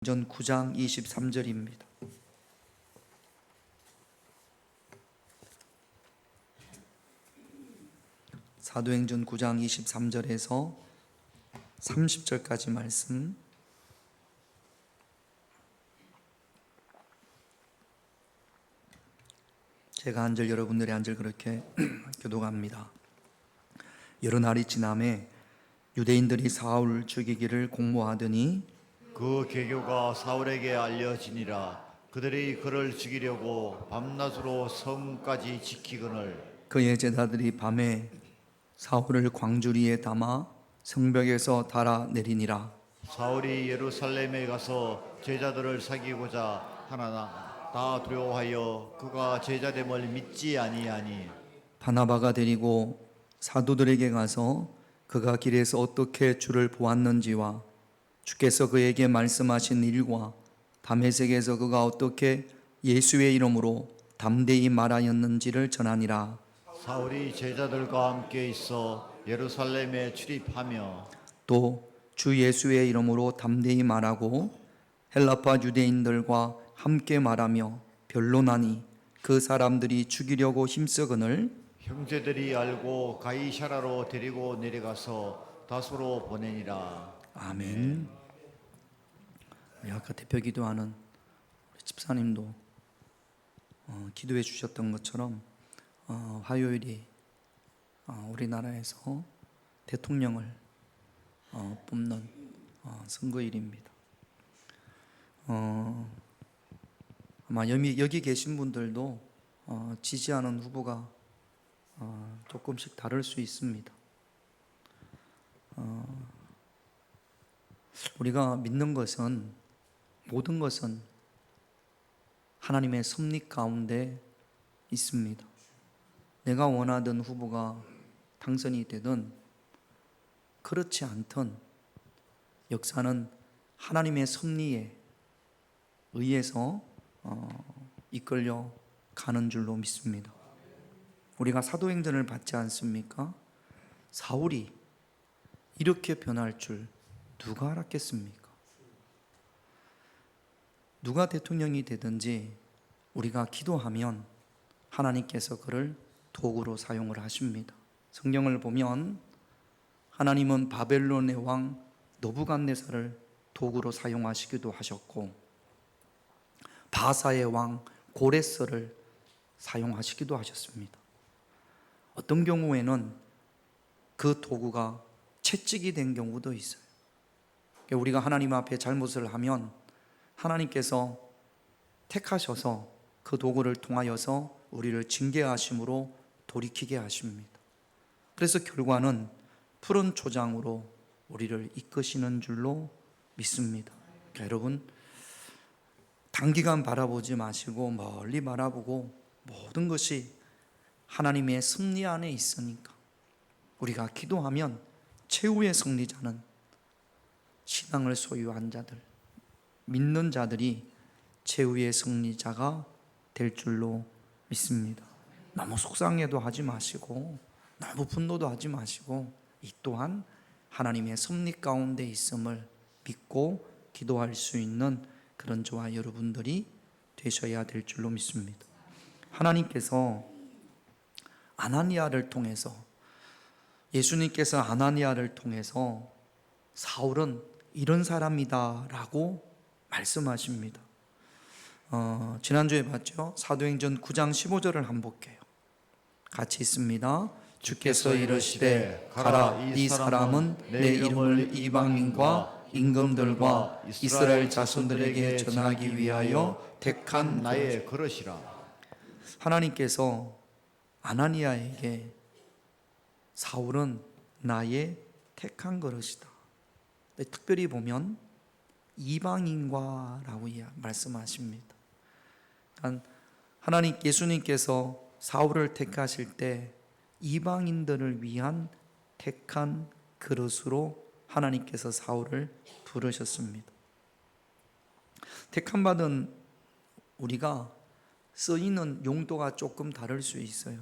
전 9장 23절입니다. 사도행전 9장 23절에서 30절까지 말씀, 제가 한 절 여러분들이 한 절 그렇게 교독합니다. 여러 날이 지남에 유대인들이 사울을 죽이기를 공모하더니 그 계교가 사울에게 알려지니라. 그들이 그를 죽이려고 밤낮으로 성까지 지키거늘 그의 제자들이 밤에 사울을 광주리에 담아 성벽에서 달아 내리니라. 사울이 예루살렘에 가서 제자들을 사귀고자 하나 다 두려워하여 그가 제자됨을 믿지 아니하니 바나바가 데리고 사도들에게 가서 그가 길에서 어떻게 주를 보았는지와 주께서 그에게 말씀하신 일과 다메섹에서 그가 어떻게 예수의 이름으로 담대히 말하였는지를 전하니라. 사울이 제자들과 함께 있어 예루살렘에 출입하며 또 주 예수의 이름으로 담대히 말하고 헬라파 유대인들과 함께 말하며 변론하니 그 사람들이 죽이려고 힘쓰거늘 형제들이 알고 가이사라로 데리고 내려가서 다소로 보내니라. 아멘. 우리 아까 대표 기도하는 우리 집사님도 기도해 주셨던 것처럼 화요일이 우리나라에서 대통령을 뽑는 선거일입니다. 아마 여기 계신 분들도 지지하는 후보가 조금씩 다를 수 있습니다. 우리가 믿는 것은, 모든 것은 하나님의 섭리 가운데 있습니다. 내가 원하던 후보가 당선이 되든 그렇지 않든 역사는 하나님의 섭리에 의해서 이끌려 가는 줄로 믿습니다. 우리가 사도행전을 받지 않습니까? 사울이 이렇게 변할 줄 누가 알았겠습니까? 누가 대통령이 되든지 우리가 기도하면 하나님께서 그를 도구로 사용을 하십니다. 성경을 보면 하나님은 바벨론의 왕 느부갓네살을 도구로 사용하시기도 하셨고 바사의 왕 고레스를 사용하시기도 하셨습니다. 어떤 경우에는 그 도구가 채찍이 된 경우도 있어요. 우리가 하나님 앞에 잘못을 하면 하나님께서 택하셔서 그 도구를 통하여서 우리를 징계하심으로 돌이키게 하십니다. 그래서 결과는 푸른 초장으로 우리를 이끄시는 줄로 믿습니다. 그러니까 여러분, 단기간 바라보지 마시고 멀리 바라보고 모든 것이 하나님의 섭리 안에 있으니까 우리가 기도하면 최후의 승리자는 신앙을 소유한 자들, 믿는 자들이 최후의 승리자가 될 줄로 믿습니다. 너무 속상해도 하지 마시고 너무 분노도 하지 마시고 이 또한 하나님의 섭리 가운데 있음을 믿고 기도할 수 있는 그런 저와 여러분들이 되셔야 될 줄로 믿습니다. 하나님께서 아나니아를 통해서, 예수님께서 아나니아를 통해서 사울은 이런 사람이다 라고 말씀하십니다. 지난주에 봤죠? 사도행전 9장 15절을 한번 볼게요. 같이 있습니다. 주께서 이르시되 가라, 이 사람은 내 이름을 이방인과 임금들과 이스라엘 자손들에게 전하기 위하여 택한 나의 그릇이라. 하나님께서 아나니아에게 사울은 나의 택한 그릇이다. 특별히 보면 이방인과라고 말씀하십니다. 하나님, 예수님께서 사울을 택하실 때 이방인들을 위한 택한 그릇으로 하나님께서 사울을 부르셨습니다. 택함받은 우리가 쓰이는 용도가 조금 다를 수 있어요.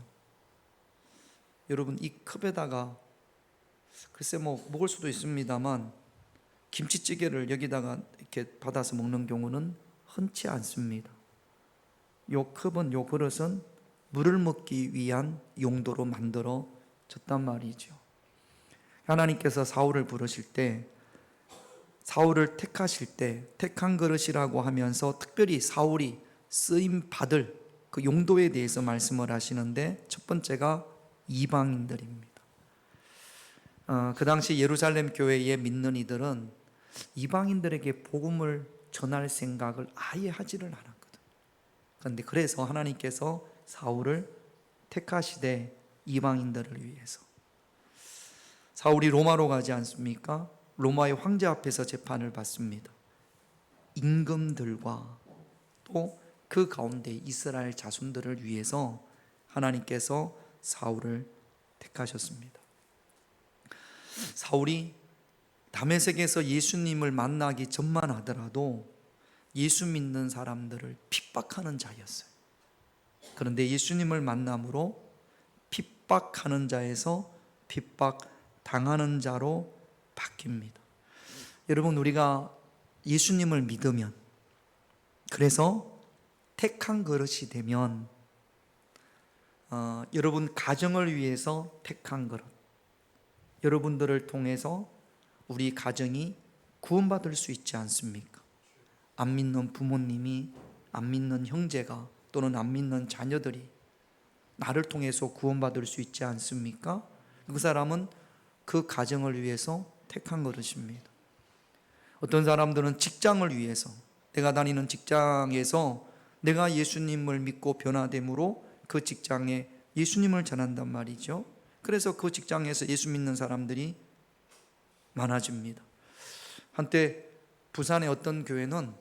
여러분, 이 컵에다가 글쎄 먹을 수도 있습니다만 김치찌개를 여기다가 이렇게 받아서 먹는 경우는 흔치 않습니다. 요 컵은, 요 그릇은 물을 먹기 위한 용도로 만들어졌단 말이죠. 하나님께서 사울을 부르실 때, 사울을 택하실 때 택한 그릇이라고 하면서 특별히 사울이 쓰임 받을 그 용도에 대해서 말씀을 하시는데, 첫 번째가 이방인들입니다. 그 당시 예루살렘 교회에 믿는 이들은 이방인들에게 복음을 전할 생각을 아예 하지를 않았거든. 그런데 그래서 하나님께서 사울을 택하시되 이방인들을 위해서. 사울이 로마로 가지 않습니까? 로마의 황제 앞에서 재판을 받습니다. 임금들과 또 그 가운데 이스라엘 자손들을 위해서 하나님께서 사울을 택하셨습니다. 사울이 다메섹에서 예수님을 만나기 전만 하더라도 예수 믿는 사람들을 핍박하는 자였어요. 그런데 예수님을 만남으로 핍박하는 자에서 핍박당하는 자로 바뀝니다. 여러분, 우리가 예수님을 믿으면, 그래서 택한 그릇이 되면, 여러분 가정을 위해서 택한 그릇, 여러분들을 통해서 우리 가정이 구원받을 수 있지 않습니까? 안 믿는 부모님이, 안 믿는 형제가, 또는 안 믿는 자녀들이 나를 통해서 구원받을 수 있지 않습니까? 그 사람은 그 가정을 위해서 택한 그릇입니다. 어떤 사람들은 직장을 위해서, 내가 다니는 직장에서 내가 예수님을 믿고 변화됨으로 그 직장에 예수님을 전한단 말이죠. 그래서 그 직장에서 예수 믿는 사람들이 많아집니다. 한때 부산의 어떤 교회는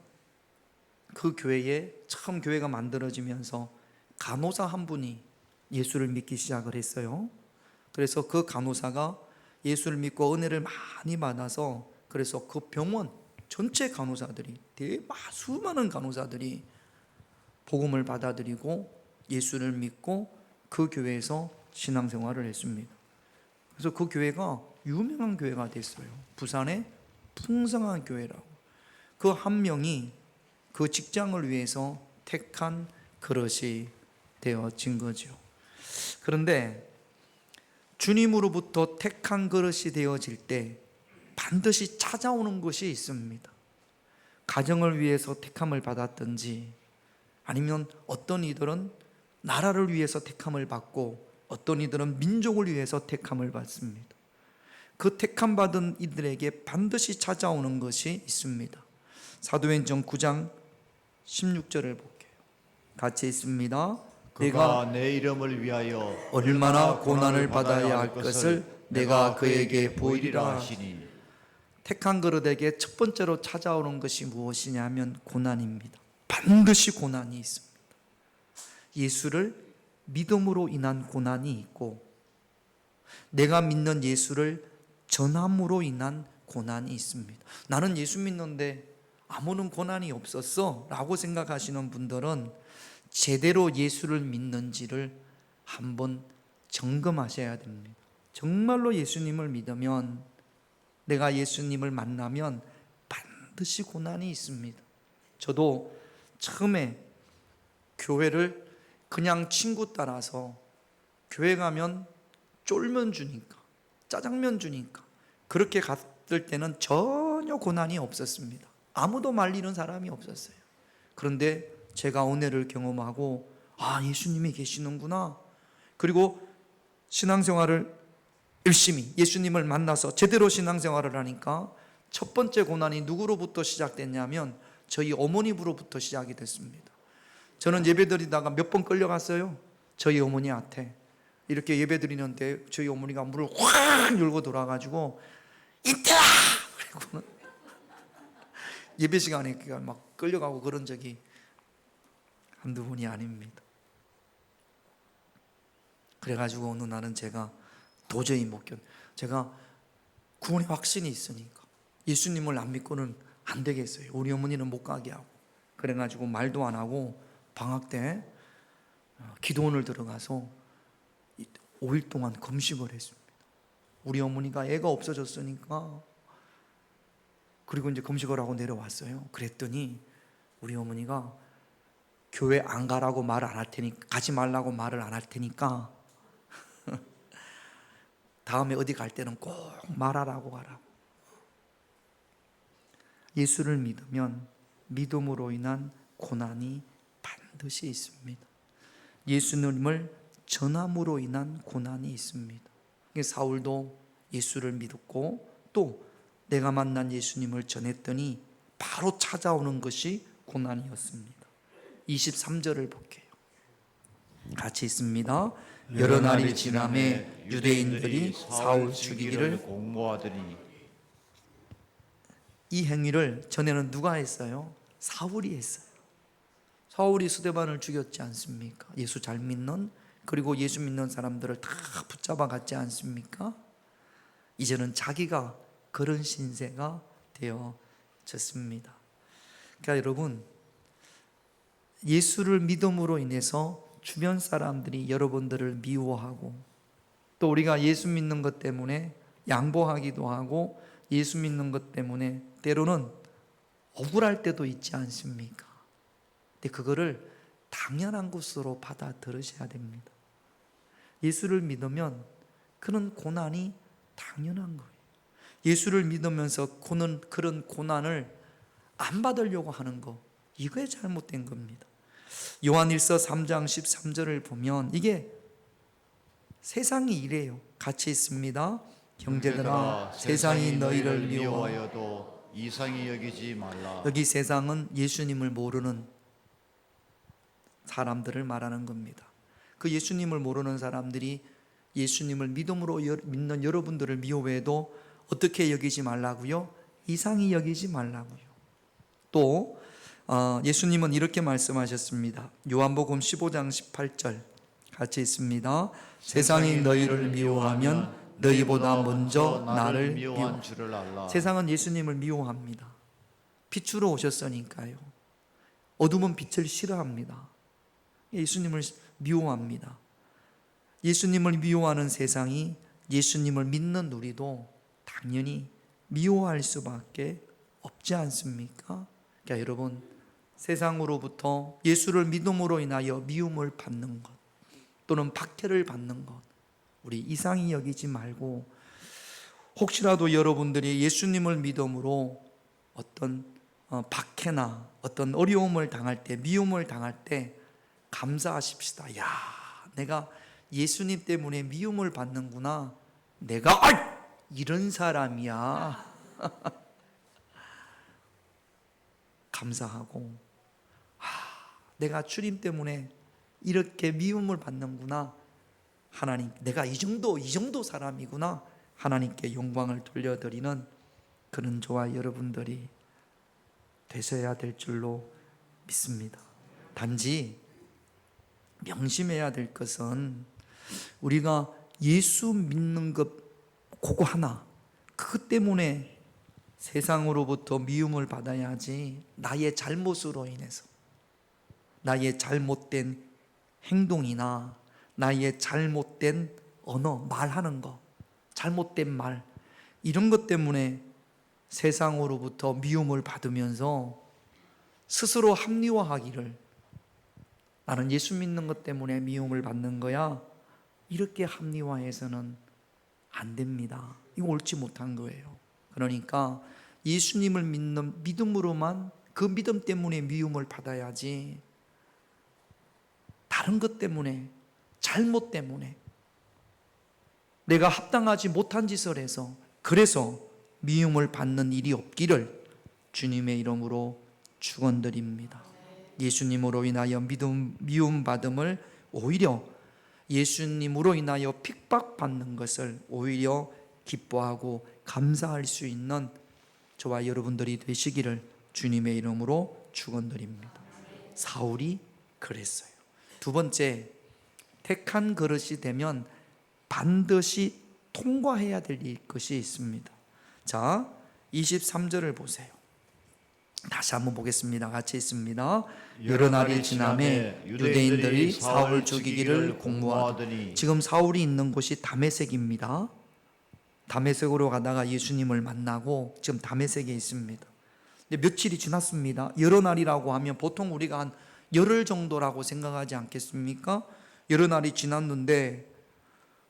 그 교회에 처음 교회가 만들어지면서 간호사 한 분이 예수를 믿기 시작을 했어요. 그래서 그 간호사가 예수를 믿고 은혜를 많이 받아서, 그래서 그 병원 전체 간호사들이, 수많은 간호사들이 복음을 받아들이고 예수를 믿고 그 교회에서 신앙생활을 했습니다. 그래서 그 교회가 유명한 교회가 됐어요. 부산의 풍성한 교회라고. 그 한 명이 그 직장을 위해서 택한 그릇이 되어진 거죠. 그런데 주님으로부터 택한 그릇이 되어질 때 반드시 찾아오는 것이 있습니다. 가정을 위해서 택함을 받았든지, 아니면 어떤 이들은 나라를 위해서 택함을 받고, 어떤 이들은 민족을 위해서 택함을 받습니다. 그 택함 받은 이들에게 반드시 찾아오는 것이 있습니다. 사도행전 9장 16절을 볼게요. 같이 있습니다. 그가 내 이름을 위하여 얼마나 고난을 받아야 할 것을 내가 그에게 보이리라 하시니. 택한 그릇에게 첫 번째로 찾아오는 것이 무엇이냐면 고난입니다. 반드시 고난이 있습니다. 예수를 믿음으로 인한 고난이 있고, 내가 믿는 예수를 전함으로 인한 고난이 있습니다. 나는 예수 믿는데 아무런 고난이 없었어 라고 생각하시는 분들은 제대로 예수를 믿는지를 한번 점검하셔야 됩니다. 정말로 예수님을 믿으면, 내가 예수님을 만나면 반드시 고난이 있습니다. 저도 처음에 교회를 그냥 친구 따라서, 교회 가면 쫄면 주니까, 짜장면 주니까 그렇게 갔을 때는 전혀 고난이 없었습니다. 아무도 말리는 사람이 없었어요. 그런데 제가 은혜를 경험하고, 예수님이 계시는구나, 그리고 신앙생활을 열심히 예수님을 만나서 제대로 신앙생활을 하니까 첫 번째 고난이 누구로부터 시작됐냐면 저희 어머니부로부터 시작이 됐습니다. 저는 예배드리다가 몇 번 끌려갔어요. 저희 어머니한테 이렇게 예배드리는데 저희 어머니가 문을 확 열고 돌아가지고 이태라! 그리고는 예배 시간에 막 끌려가고 그런 적이 한두 번이 아닙니다. 그래가지고 어느 날은 제가 도저히 못 제가 구원의 확신이 있으니까 예수님을 안 믿고는 안 되겠어요. 우리 어머니는 못 가게 하고. 그래가지고 말도 안 하고 방학 때 기도원을 들어가서 5일 동안 금식을 했습니다. 우리 어머니가 애가 없어졌으니까 그리고 이제 금식을 하고 내려왔어요. 그랬더니 우리 어머니가 교회 안 가라고 말을 안 할 테니까, 가지 말라고 말을 안 할 테니까 다음에 어디 갈 때는 꼭 말하라고 가라고. 예수를 믿으면 믿음으로 인한 고난이 반드시 있습니다. 예수님을 전함으로 인한 고난이 있습니다. 사울도 예수를 믿었고 또 내가 만난 예수님을 전했더니 바로 찾아오는 것이 고난이었습니다. 23절을 볼게요. 같이 있습니다. 여러 날이 지남에 유대인들이 사울 죽이기를 공모하더니 이 행위를 전에는 누가 했어요? 사울이 했어요. 사울이 스데반을 죽였지 않습니까? 예수 잘 믿는, 그리고 예수 믿는 사람들을 다 붙잡아 갔지 않습니까? 이제는 자기가 그런 신세가 되어졌습니다. 그러니까 여러분, 예수를 믿음으로 인해서 주변 사람들이 여러분들을 미워하고 또 우리가 예수 믿는 것 때문에 양보하기도 하고 예수 믿는 것 때문에 때로는 억울할 때도 있지 않습니까? 근데 그거를 당연한 것으로 받아들으셔야 됩니다. 예수를 믿으면 그런 고난이 당연한 거예요. 예수를 믿으면서 그런 고난을 안 받으려고 하는 거, 이거에 잘못된 겁니다. 요한일서 3장 13절을 보면 이게 세상이 이래요. 같이 있습니다. 형제들아, 세상이 너희를 미워하여도 이상히 여기지 말라. 여기 세상은 예수님을 모르는 사람들을 말하는 겁니다. 그 예수님을 모르는 사람들이 예수님을 믿음으로 믿는 여러분들을 미워해도 어떻게 여기지 말라고요? 이상히 여기지 말라고요. 또 예수님은 이렇게 말씀하셨습니다. 요한복음 15장 18절 같이 있습니다. 세상이 너희를 미워하면 너희보다 먼저 나를 미워한 줄을 알라. 세상은 예수님을 미워합니다. 빛으로 오셨으니까요. 어둠은 빛을 싫어합니다. 예수님을 미워합니다. 예수님을 미워하는 세상이 예수님을 믿는 우리도 당연히 미워할 수밖에 없지 않습니까? 그러니까 여러분, 세상으로부터 예수를 믿음으로 인하여 미움을 받는 것 또는 박해를 받는 것, 우리 이상히 여기지 말고, 혹시라도 여러분들이 예수님을 믿음으로 어떤 박해나 어떤 어려움을 당할 때, 미움을 당할 때 감사하십시다. 야, 내가 예수님 때문에 미움을 받는구나. 내가 이런 사람이야. 감사하고, 내가 주님 때문에 이렇게 미움을 받는구나. 하나님, 내가 이 정도 사람이구나. 하나님께 영광을 돌려드리는 그런 저와 여러분들이 되셔야 될 줄로 믿습니다. 단지 명심해야 될 것은 우리가 예수 믿는 것 그거 하나, 그것 때문에 세상으로부터 미움을 받아야 하지, 나의 잘못으로 인해서, 나의 잘못된 행동이나 나의 잘못된 언어, 말하는 거, 잘못된 말, 이런 것 때문에 세상으로부터 미움을 받으면서 스스로 합리화하기를, 나는 예수 믿는 것 때문에 미움을 받는 거야, 이렇게 합리화해서는 안 됩니다. 이거 옳지 못한 거예요. 그러니까 예수님을 믿는 믿음으로만, 그 믿음 때문에 미움을 받아야지, 다른 것 때문에, 잘못 때문에, 내가 합당하지 못한 짓을 해서 그래서 미움을 받는 일이 없기를 주님의 이름으로 축원드립니다. 예수님으로 인하여 미움 받음을 오히려 예수님으로 인하여 핍박받는 것을 오히려 기뻐하고 감사할 수 있는 저와 여러분들이 되시기를 주님의 이름으로 축원드립니다. 사울이 그랬어요. 두 번째, 택한 그릇이 되면 반드시 통과해야 될 것이 있습니다. 자, 23절을 보세요. 다시 한번 보겠습니다. 같이 있습니다. 여러 날이 지남에 유대인들이 사울 죽이기를 공모하더니, 지금 사울이 있는 곳이 다메섹입니다. 다메섹으로 가다가 예수님을 만나고 지금 다메섹에 있습니다. 근데 며칠이 지났습니다. 여러 날이라고 하면 보통 우리가 한 열흘 정도라고 생각하지 않겠습니까? 여러 날이 지났는데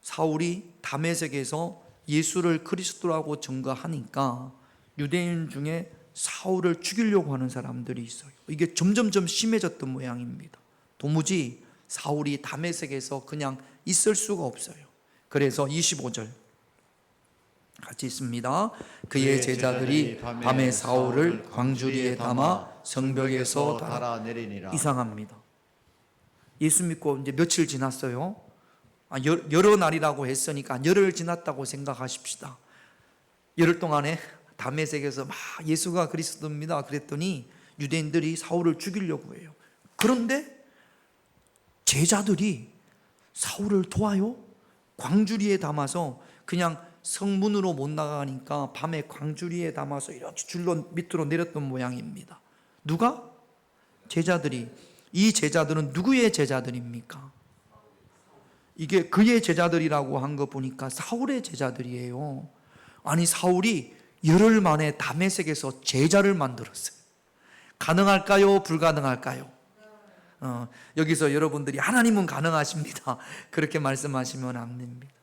사울이 다메섹에서 예수를 그리스도라고 증거하니까 유대인 중에 사울을 죽이려고 하는 사람들이 있어요. 이게 점점점 심해졌던 모양입니다. 도무지 사울이 다메섹에서 그냥 있을 수가 없어요. 그래서 25절 같이 있습니다. 그의 제자들이 밤에 사울을 광주리에 담아 성벽에서 달아내리니라. 이상합니다. 예수 믿고 이제 며칠 지났어요. 여러 날이라고 했으니까 열흘 지났다고 생각하십시다. 열흘 동안에 다메섹에서 막 예수가 그리스도입니다 그랬더니 유대인들이 사울을 죽이려고 해요. 그런데 제자들이 사울을 도와요. 광주리에 담아서 그냥 성문으로 못 나가니까 밤에 광주리에 담아서 이렇게 줄로 밑으로 내렸던 모양입니다. 누가? 제자들이. 이 제자들은 누구의 제자들입니까? 이게 그의 제자들이라고 한 거 보니까 사울의 제자들이에요. 아니 사울이 열흘 만에 다메섹에서 제자를 만들었어요. 가능할까요? 불가능할까요? 여기서 여러분들이 하나님은 가능하십니다 그렇게 말씀하시면 안 됩니다.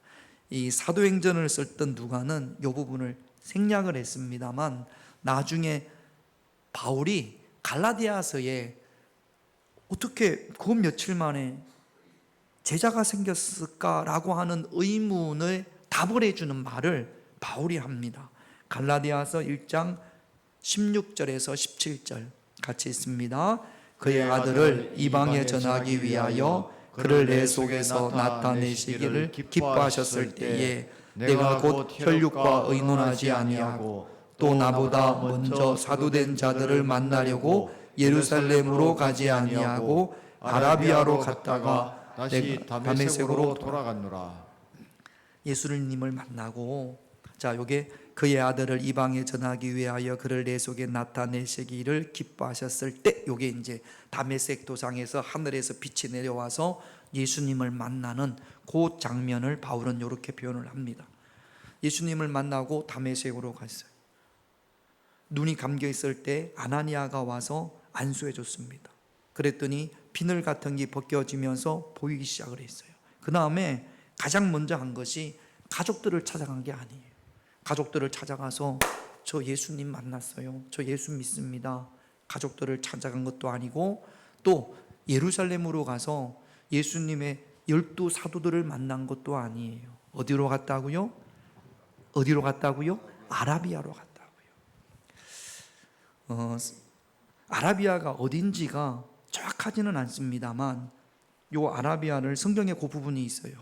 이 사도행전을 썼던 누가는 이 부분을 생략을 했습니다만 나중에 바울이 갈라디아서에 어떻게 그 며칠 만에 제자가 생겼을까라고 하는 의문을 답을 해주는 말을 바울이 합니다. 갈라디아서 1장 16절에서 17절 같이 있습니다. 그의 아들을 이방에 전하기 위하여 그를 내 속에서 나타내시기를 기뻐하셨을 때에 내가 곧 혈육과 의논하지 아니하고 또 나보다 먼저 사도된 자들을 만나려고 예루살렘으로 가지 아니하고 아라비아로 갔다가 다시 다메섹으로 돌아갔노라. 예수님을 만나고 자 요게 그의 아들을 이방에 전하기 위하여 그를 내 속에 나타내시기를 기뻐하셨을 때 요게 이제 다메섹 도상에서 하늘에서 빛이 내려와서 예수님을 만나는 그 장면을 바울은 이렇게 표현을 합니다. 예수님을 만나고 다메섹으로 갔어요. 눈이 감겨 있을 때 아나니아가 와서 안수해 줬습니다. 그랬더니 비늘 같은 게 벗겨지면서 보이기 시작을 했어요. 그 다음에 가장 먼저 한 것이 가족들을 찾아간 게 아니에요. 가족들을 찾아가서 저 예수님 만났어요. 저 예수 믿습니다. 가족들을 찾아간 것도 아니고 또 예루살렘으로 가서 예수님의 12 사도들을 만난 것도 아니에요. 어디로 갔다고요? 어디로 갔다고요? 아라비아로 갔다고요. 아라비아가 어딘지가 정확하지는 않습니다만 요 아라비아를 성경에 그 부분이 있어요.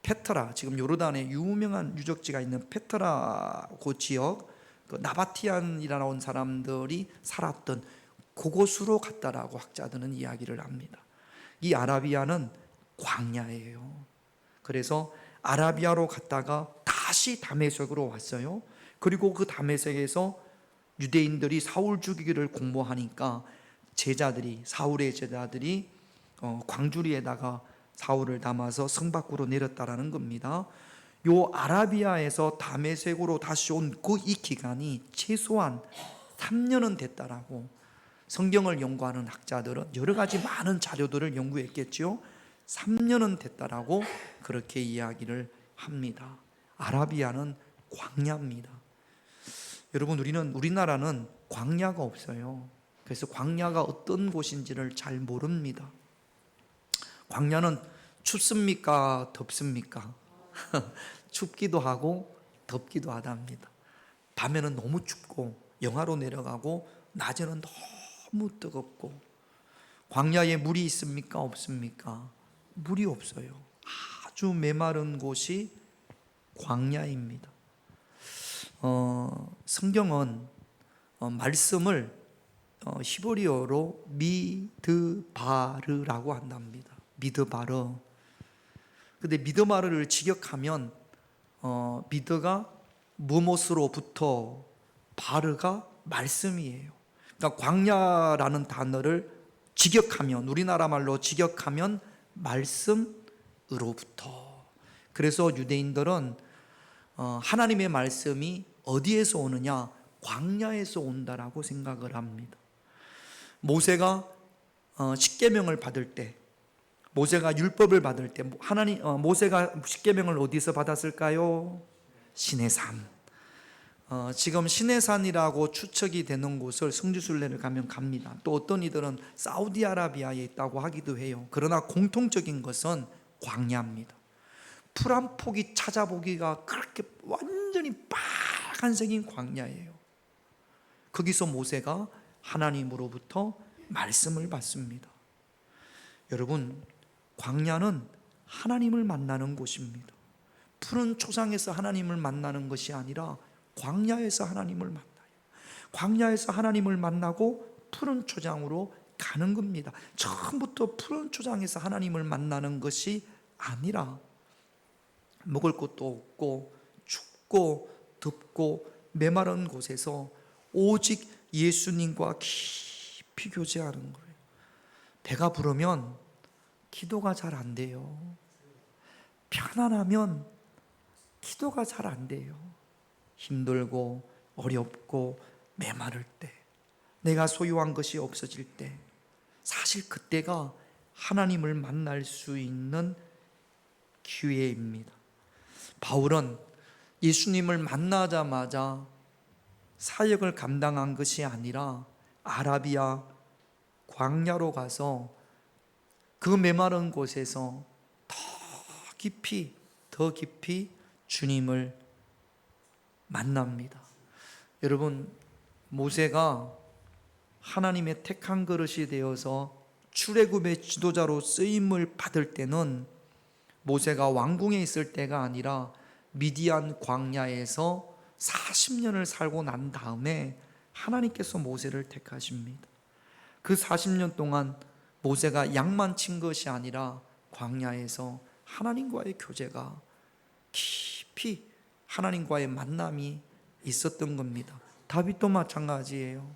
페트라, 지금 요르단에 유명한 유적지가 있는 페트라 그 지역, 나바티안이라는 사람들이 살았던 그곳으로 갔다라고 학자들은 이야기를 합니다. 이 아라비아는 광야예요. 그래서 아라비아로 갔다가 다시 다메섹으로 왔어요. 그리고 그 다메섹에서 유대인들이 사울 죽이기를 공모하니까 사울의 제자들이 광주리에다가 사울을 담아서 성 밖으로 내렸다라는 겁니다. 요 아라비아에서 다메섹으로 다시 온 그 이 기간이 최소한 3년은 됐다라고 성경을 연구하는 학자들은 여러 가지 많은 자료들을 연구했겠죠. 3년은 됐다라고 그렇게 이야기를 합니다. 아라비아는 광야입니다. 여러분 우리나라는 광야가 없어요. 그래서 광야가 어떤 곳인지를 잘 모릅니다. 광야는 춥습니까? 덥습니까? 춥기도 하고 덥기도 하답니다. 밤에는 너무 춥고 영하로 내려가고 낮에는 너무 뜨겁고 광야에 물이 있습니까? 없습니까? 물이 없어요. 아주 메마른 곳이 광야입니다. 성경은 말씀을 히브리어로 미드바르라고 한답니다. 미드바르. 근데 미드바르를 직역하면 미드가 무엇으로부터 바르가 말씀이에요. 그러니까 광야라는 단어를 직역하면 우리나라 말로 직역하면 말씀으로부터. 그래서 유대인들은 하나님의 말씀이 어디에서 오느냐? 광야에서 온다라고 생각을 합니다. 모세가 십계명을 받을 때, 모세가 율법을 받을 때 모세가 십계명을 어디서 받았을까요? 시내산. 지금 시내산이라고 추측이 되는 곳을 성지순례를 가면 갑니다. 또 어떤 이들은 사우디아라비아에 있다고 하기도 해요. 그러나 공통적인 것은 광야입니다. 풀 한 폭이 찾아보기가 그렇게 완전히 빨간색인 광야예요. 거기서 모세가 하나님으로부터 말씀을 받습니다. 여러분, 광야는 하나님을 만나는 곳입니다. 푸른 초장에서 하나님을 만나는 것이 아니라 광야에서 하나님을 만나요. 광야에서 하나님을 만나고 푸른 초장으로 가는 겁니다. 처음부터 푸른 초장에서 하나님을 만나는 것이 아니라 먹을 것도 없고 춥고 덥고 메마른 곳에서 오직 예수님과 깊이 교제하는 거예요. 배가 부르면 기도가 잘 안 돼요. 편안하면 기도가 잘 안 돼요. 힘들고 어렵고 메마를 때, 내가 소유한 것이 없어질 때, 사실 그때가 하나님을 만날 수 있는 기회입니다. 바울은 예수님을 만나자마자 사역을 감당한 것이 아니라 아라비아 광야로 가서 그 메마른 곳에서 더 깊이 주님을 만납니다. 여러분, 모세가 하나님의 택한 그릇이 되어서 출애굽의 지도자로 쓰임을 받을 때는 모세가 왕궁에 있을 때가 아니라 미디안 광야에서 40년을 살고 난 다음에 하나님께서 모세를 택하십니다. 그 40년 동안 모세가 양만 친 것이 아니라 광야에서 하나님과의 교제가 깊이 하나님과의 만남이 있었던 겁니다. 다윗도 마찬가지예요.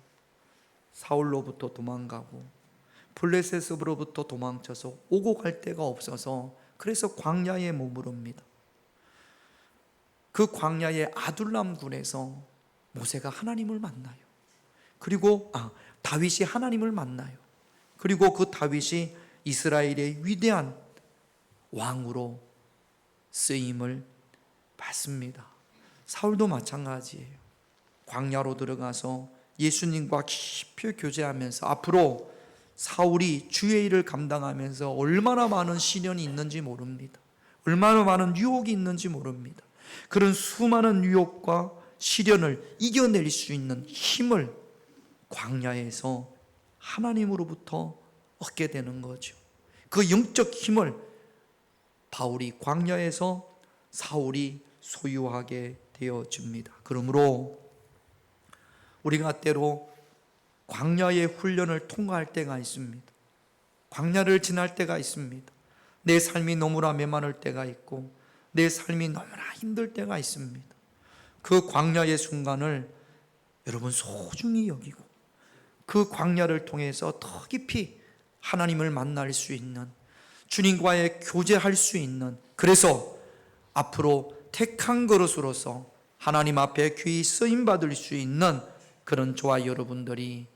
사울로부터 도망가고 블레셋으로부터 도망쳐서 오고 갈 데가 없어서 그래서 광야에 머무릅니다. 그 광야의 아둘람 굴에서 모세가 하나님을 만나요. 그리고 다윗이 하나님을 만나요. 그리고 그 다윗이 이스라엘의 위대한 왕으로 쓰임을 받습니다. 사울도 마찬가지예요. 광야로 들어가서 예수님과 깊이 교제하면서 앞으로 사울이 주의 일을 감당하면서 얼마나 많은 시련이 있는지 모릅니다. 얼마나 많은 유혹이 있는지 모릅니다. 그런 수많은 유혹과 시련을 이겨낼 수 있는 힘을 광야에서 하나님으로부터 얻게 되는 거죠. 그 영적 힘을 바울이 광야에서 사울이 소유하게 되어집니다. 그러므로 우리가 때로 광야의 훈련을 통과할 때가 있습니다. 광야를 지날 때가 있습니다. 내 삶이 너무나 메마를 때가 있고 내 삶이 너무나 힘들 때가 있습니다. 그 광야의 순간을 여러분 소중히 여기고 그 광야를 통해서 더 깊이 하나님을 만날 수 있는, 주님과의 교제할 수 있는, 그래서 앞으로 택한 그릇으로서 하나님 앞에 귀히 쓰임받을 수 있는 그런 저와 여러분들이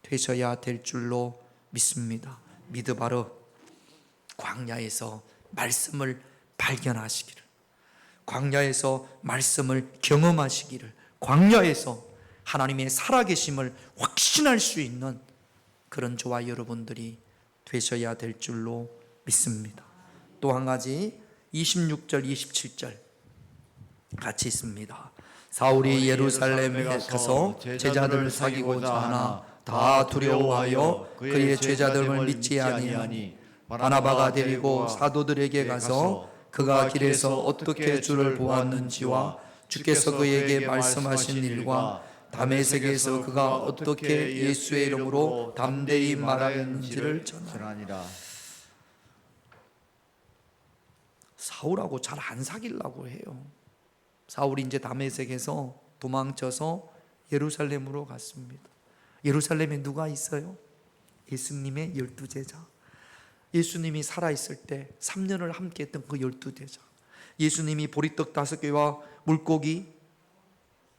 되셔야 될 줄로 믿습니다. 미드바르 광야에서 말씀을 발견하시기를, 광야에서 말씀을 경험하시기를, 광야에서 하나님의 살아계심을 확신할 수 있는 그런 저와 여러분들이 되셔야 될 줄로 믿습니다. 또 한 가지 26절 27절 같이 있습니다. 사울이 예루살렘에 가서 제자들을 사귀고자 하나 다 두려워하여 그의 제자들을 믿지 아니하니 바나바가 데리고 사도들에게 가서 그가 길에서 어떻게 주를 보았는지와 주께서 그에게 말씀하신 일과 다메섹에서 그가 어떻게 예수의 이름으로 담대히 말하였는지를 전하니라. 사울하고 잘 안 사귀려고 해요. 사울이 이제 다메섹에서 도망쳐서 예루살렘으로 갔습니다. 예루살렘에 누가 있어요? 예수님의 12제자. 예수님이 살아있을 때 3년을 함께 했던 그 12제자. 예수님이 보리떡 5개와 물고기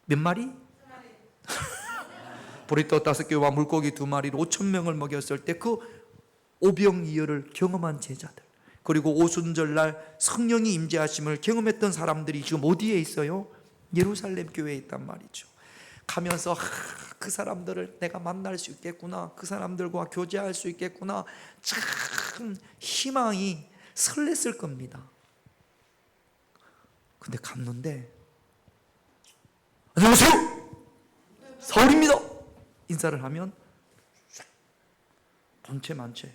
몇 마리? 보리떡 5개와 물고기 2마리로 5,000명을 먹였을 때 그 오병이어를 경험한 제자들, 그리고 오순절날 성령이 임재하심을 경험했던 사람들이 지금 어디에 있어요? 예루살렘 교회에 있단 말이죠. 가면서 그 사람들을 내가 만날 수 있겠구나, 그 사람들과 교제할 수 있겠구나, 참 희망이 설렜을 겁니다. 근데 갔는데 안녕하세요, 사울입니다 인사를 하면 본체 만체,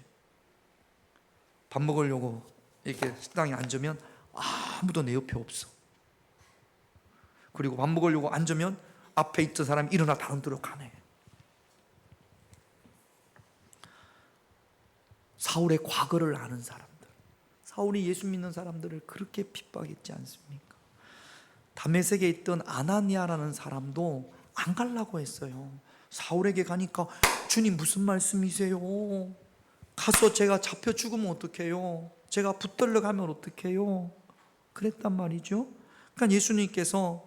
밥 먹으려고 이렇게 식당에 앉으면 아무도 내 옆에 없어. 그리고 밥 먹으려고 앉으면 앞에 있던 사람이 일어나 다른 데로 가네. 사울의 과거를 아는 사람들, 사울이 예수 믿는 사람들을 그렇게 핍박했지 않습니까? 다메섹에 있던 아나니아라는 사람도 안 가려고 했어요. 사울에게 가니까 주님 무슨 말씀이세요? 가서 제가 잡혀 죽으면 어떡해요? 제가 붙들려 가면 어떡해요? 그랬단 말이죠. 그러니까 예수님께서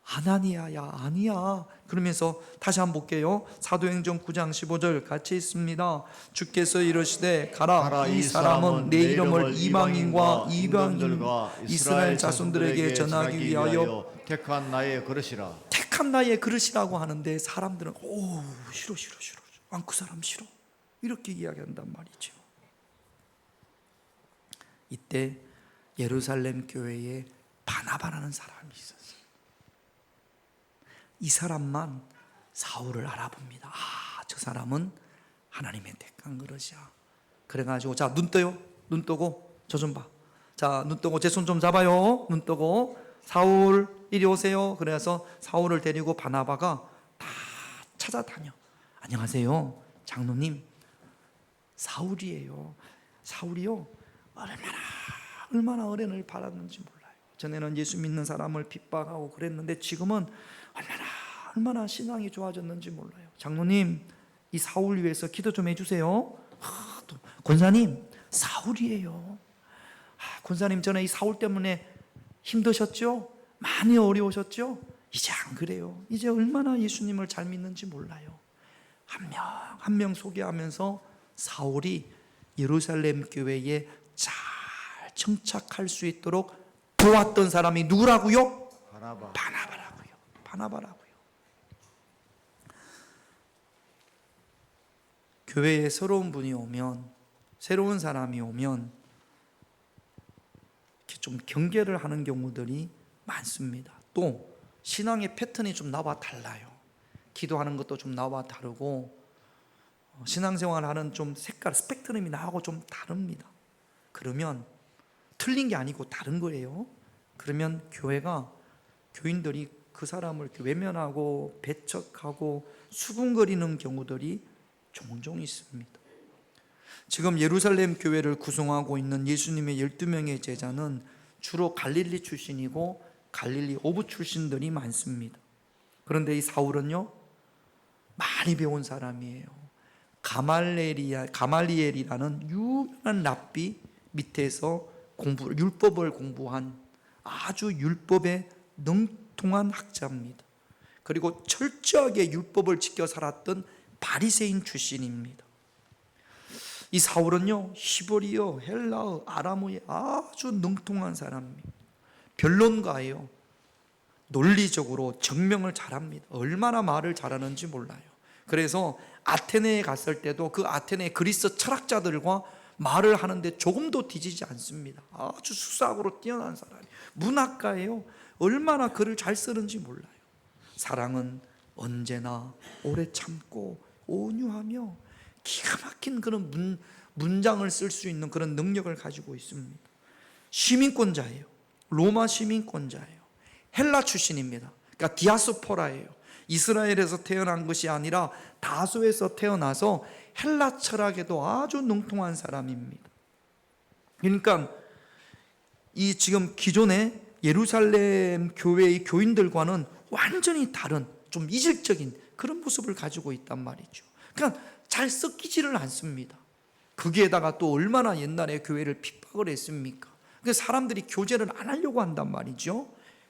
아나니아야 아니야 그러면서 다시 한번 볼게요. 사도행전 9장 15절 같이 있습니다. 주께서 이르시되 가라, 이 사람은 내 이름을 이방인과 이방인들과 이스라엘 자손들에게 전하기 위하여 택한 나의 그릇이라. 택한 나의 그릇이라고 하는데 사람들은 싫어 그 사람 싫어 이렇게 이야기한단 말이죠. 이때 예루살렘 교회에 바나바라는 사람이 있었어요. 이 사람만 사울을 알아봅니다. 저 사람은 하나님의 택한 그릇이야. 그래가지고 자, 눈 떠요. 눈 뜨고 저 좀 봐. 자, 눈 뜨고 제 손 좀 잡아요. 눈 뜨고 사울 이리 오세요. 그래서 사울을 데리고 바나바가 다 찾아다녀. 안녕하세요, 장로님. 사울이에요. 사울이요, 얼마나 어련을 받았는지 몰라요. 전에는 예수 믿는 사람을 핍박하고 그랬는데 지금은 얼마나 신앙이 좋아졌는지 몰라요. 장로님, 이 사울 위해서 기도 좀 해주세요. 또 권사님, 사울이에요. 권사님, 전에 이 사울 때문에 힘드셨죠? 많이 어려우셨죠? 이제 안 그래요. 이제 얼마나 예수님을 잘 믿는지 몰라요. 한 명 한 명 소개하면서 사울이 예루살렘 교회에 잘 정착할 수 있도록 도왔던 사람이 누구라고요? 바나바라고요. 교회에 새로운 분이 오면, 새로운 사람이 오면 이렇게 좀 경계를 하는 경우들이 많습니다. 또 신앙의 패턴이 좀 나와 달라요. 기도하는 것도 좀 나와 다르고 신앙생활하는 좀 색깔, 스펙트럼이 나하고 좀 다릅니다. 그러면 틀린 게 아니고 다른 거예요. 그러면 교인들이 그 사람을 이렇게 외면하고 배척하고 수군거리는 경우들이 종종 있습니다. 지금 예루살렘 교회를 구성하고 있는 예수님의 12명의 제자는 주로 갈릴리 출신이고 갈릴리 오브 출신들이 많습니다. 그런데 이 사울은요, 많이 배운 사람이에요. 가말리엘이라는 유명한 랍비 밑에서 율법을 공부한 아주 율법에 능통한 학자입니다. 그리고 철저하게 율법을 지켜 살았던 바리새인 출신입니다. 이 사울은요, 히브리어, 헬라어, 아람어에 아주 능통한 사람입니다. 변론가예요. 논리적으로 증명을 잘합니다. 얼마나 말을 잘하는지 몰라요. 그래서 아테네에 갔을 때도 그 아테네 그리스 철학자들과 말을 하는데 조금도 뒤지지 않습니다. 아주 수사학으로 뛰어난 사람이 문학가예요. 얼마나 글을 잘 쓰는지 몰라요. 사랑은 언제나 오래 참고 온유하며 기가 막힌 그런 문장을 쓸 수 있는 그런 능력을 가지고 있습니다. 시민권자예요. 로마 시민권자예요. 헬라 출신입니다. 그러니까 디아스포라예요. 이스라엘에서 태어난 것이 아니라 다소에서 태어나서 헬라 철학에도 아주 능통한 사람입니다. 그러니까 이 지금 기존의 예루살렘 교회의 교인들과는 완전히 다른 좀 이질적인 그런 모습을 가지고 있단 말이죠. 그러니까 잘 섞이지를 않습니다. 거기에다가 또 얼마나 옛날에 교회를 핍박을 했습니까? 그 사람들이 교제를 안 하려고 한단 말이죠.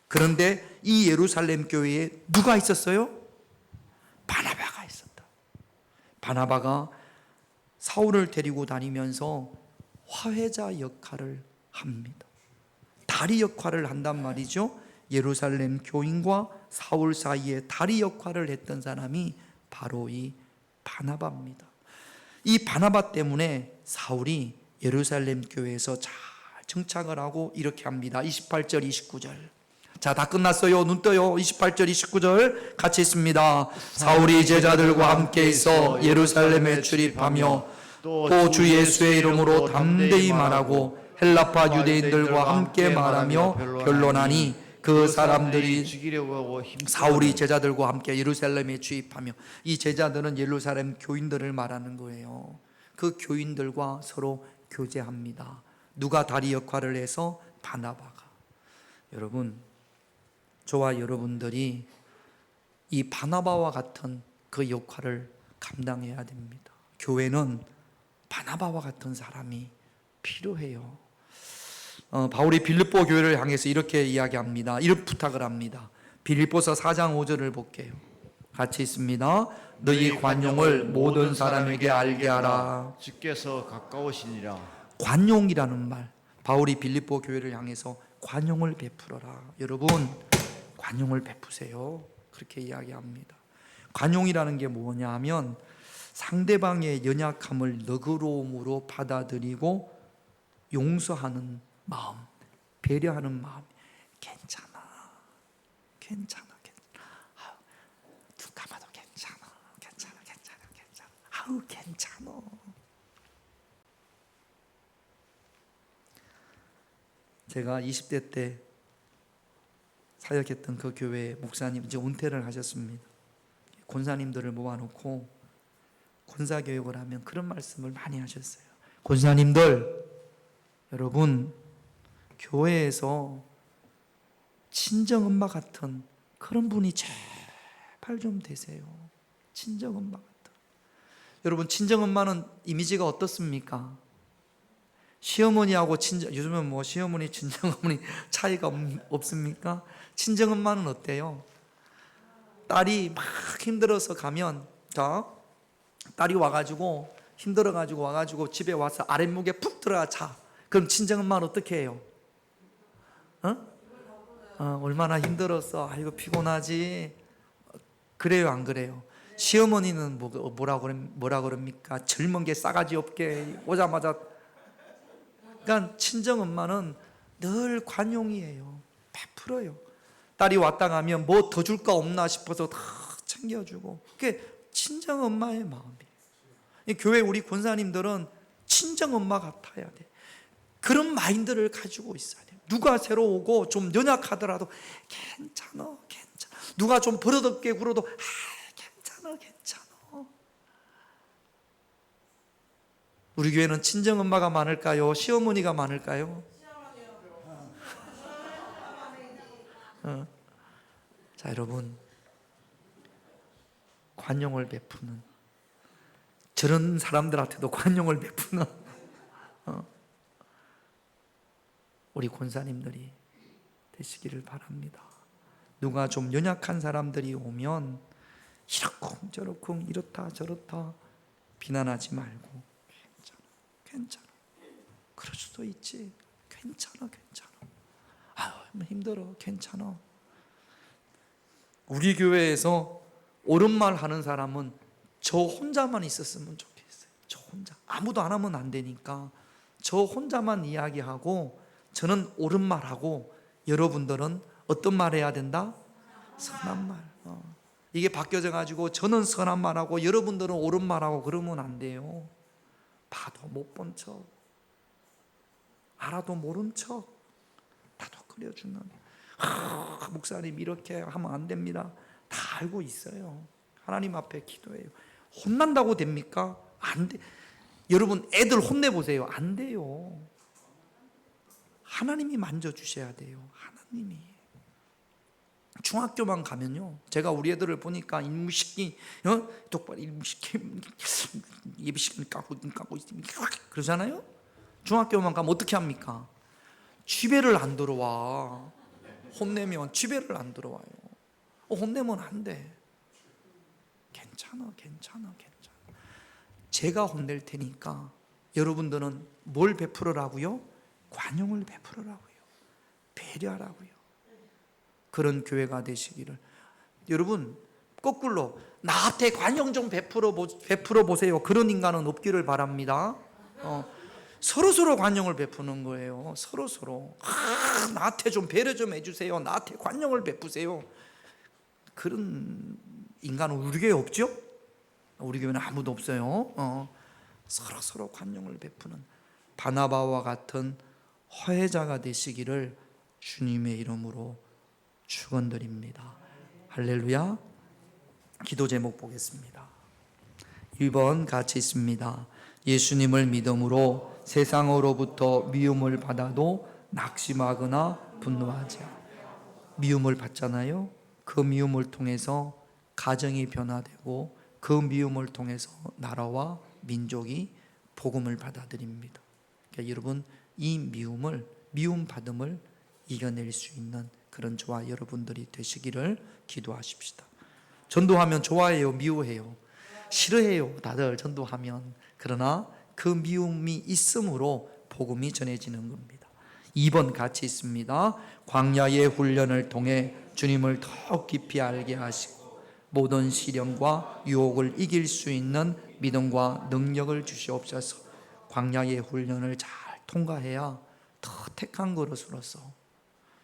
그런데 이 예루살렘 교회에 누가 있었어요? 바나바가 있었다. 바나바가 사울을 데리고 다니면서 화해자 역할을 합니다. 다리 역할을 한단 말이죠. 예루살렘 교인과 사울 사이에 다리 역할을 했던 사람이 바로 이 바나바입니다. 이 바나바 때문에 사울이 예루살렘 교회에서 잘 정착을 하고 이렇게 합니다. 28절 29절. 자, 다 끝났어요. 눈 떠요. 28절 29절 같이 있습니다. 사울이 제자들과 함께 있어 예루살렘에 출입하며 또 주 예수의 이름으로 담대히 말하고 헬라파 유대인들과 함께 말하며 변론하니 그 사람들이 죽이려고 하고 사울이 제자들과 함께 예루살렘에 주입하며, 이 제자들은 예루살렘 교인들을 말하는 거예요. 그 교인들과 서로 교제합니다. 누가 다리 역할을 해서? 바나바가. 여러분, 저와 여러분들이 이 바나바와 같은 그 역할을 감당해야 됩니다. 교회는 바나바와 같은 사람이 필요해요. 바울이 빌립보 교회를 향해서 이렇게 이야기합니다. 이런 부탁을 합니다. 빌립보서 4장 5절을 볼게요. 같이 있습니다. 너희 관용을 모든 사람에게 알게 하라. 주께서 가까우시니라. 관용이라는 말, 바울이 빌립보 교회를 향해서 관용을 베풀어라. 여러분, 관용을 베푸세요. 그렇게 이야기합니다. 관용이라는 게 뭐냐 하면 상대방의 연약함을 너그러움으로 받아들이고 용서하는 마음, 배려하는 마음. 괜찮아, 괜찮아, 괜찮아. 눈 감아도 괜찮아, 괜찮아, 괜찮아, 괜찮아. 아우, 괜찮아. 제가 20대 때 사역했던 그 교회 목사님, 이제 은퇴를 하셨습니다. 권사님들을 모아놓고 권사 교육을 하면 그런 말씀을 많이 하셨어요. 권사님들, 여러분, 교회에서 친정엄마 같은 그런 분이 제발 좀 되세요. 친정엄마 같은. 여러분, 친정엄마는 이미지가 어떻습니까? 시어머니하고 요즘은 뭐 시어머니, 친정어머니 차이가 없습니까? 친정엄마는 어때요? 딸이 막 힘들어서 가면, 자, 딸이 와가지고 힘들어가지고 와가지고 집에 와서 아랫목에 푹 들어가 자. 그럼 친정엄마는 어떻게 해요? 얼마나 힘들었어. 아이고 피곤하지. 그래요, 안 그래요? 시어머니는 뭐라 그럽니까? 젊은 게 싸가지 없게 오자마자. 그러니까 친정엄마는 늘 관용이에요. 베풀어요. 딸이 왔다 가면 뭐 더 줄까 없나 싶어서 다 챙겨주고. 그게 친정엄마의 마음이에요. 교회 우리 권사님들은 친정엄마 같아야 돼. 그런 마인드를 가지고 있어야 돼요. 누가 새로 오고 좀 연약하더라도 괜찮아, 괜찮아. 누가 좀 버릇없게 굴어도 괜찮아, 괜찮아. 우리 교회는 친정엄마가 많을까요? 시어머니가 많을까요? 자, 여러분, 관용을 베푸는, 저런 사람들한테도 관용을 베푸는 우리 권사님들이 되시기를 바랍니다. 누가 좀 연약한 사람들이 오면 이렇쿵 저렇쿵 이렇다 저렇다 비난하지 말고 괜찮아, 그럴 수도 있지, 괜찮아, 아유 힘들어, 괜찮아. 우리 교회에서 옳은 말 하는 사람은 저 혼자만 있었으면 좋겠어요. 저 혼자, 아무도 안 하면 안 되니까 저 혼자만 이야기하고 저는 옳은 말하고, 여러분들은 어떤 말 해야 된다? 선한 말. 이게 바뀌어져 가지고 저는 선한 말하고 여러분들은 옳은 말하고 그러면 안 돼요. 봐도 못 본 척, 알아도 모른 척 다독 끓여주는, 목사님 이렇게 하면 안 됩니다. 다 알고 있어요. 하나님 앞에 기도해요. 혼난다고 됩니까? 안 돼. 여러분 애들 혼내보세요. 안 돼요. 하나님이 만져주셔야 돼요. 하나님이. 중학교만 가면요, 제가 우리 애들을 보니까 임무시키, 똑바로 임무시키, 예비시키 까고 그러잖아요. 중학교만 가면 어떻게 합니까? 집에를 안 들어와. 혼내면 집에를 안 들어와요. 혼내면 안 돼. 괜찮아. 제가 혼낼 테니까 여러분들은 뭘 베풀으라고요? 관용을 베풀으라고요. 배려하라고요. 그런 교회가 되시기를. 여러분, 거꾸로 나한테 관용 좀 베풀어 보세요. 그런 인간은 없기를 바랍니다. 서로 관용을 베푸는 거예요. 서로. 나한테 좀 배려 좀 해주세요. 나한테 관용을 베푸세요. 그런 인간은 우리 교회 없죠? 우리 교회는 아무도 없어요. 서로 관용을 베푸는 바나바와 같은 화해자가 되시기를 주님의 이름으로 축원드립니다. 할렐루야. 기도 제목 보겠습니다. 1번 같이 있습니다. 예수님을 믿음으로 세상으로부터 미움을 받아도 낙심하거나 분노하지 않아. 미움을 받잖아요. 그 미움을 통해서 가정이 변화되고 그 미움을 통해서 나라와 민족이 복음을 받아들입니다. 그러니까 여러분, 이 미움 받음을 이겨낼 수 있는 그런 저와 여러분들이 되시기를 기도하십시다. 전도하면 좋아해요, 미워해요? 싫어해요, 다들 전도하면. 그러나 그 미움이 있음으로 복음이 전해지는 겁니다. 2번 같이 있습니다. 광야의 훈련을 통해 주님을 더 깊이 알게 하시고 모든 시련과 유혹을 이길 수 있는 믿음과 능력을 주시옵소서. 광야의 훈련을 잘 통과해야 더 택한 그릇으로서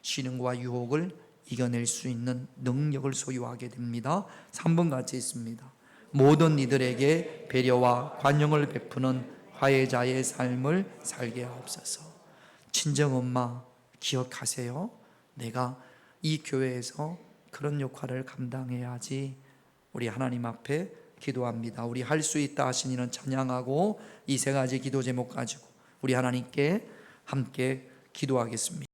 시련과 유혹을 이겨낼 수 있는 능력을 소유하게 됩니다. 3번 같이 있습니다. 모든 이들에게 배려와 관용을 베푸는 화해자의 삶을 살게 하옵소서. 친정엄마 기억하세요. 내가 이 교회에서 그런 역할을 감당해야지. 우리 하나님 앞에 기도합니다. 우리 할 수 있다 하신 이는 찬양하고 이 세 가지 기도 제목 가지고 우리 하나님께 함께 기도하겠습니다.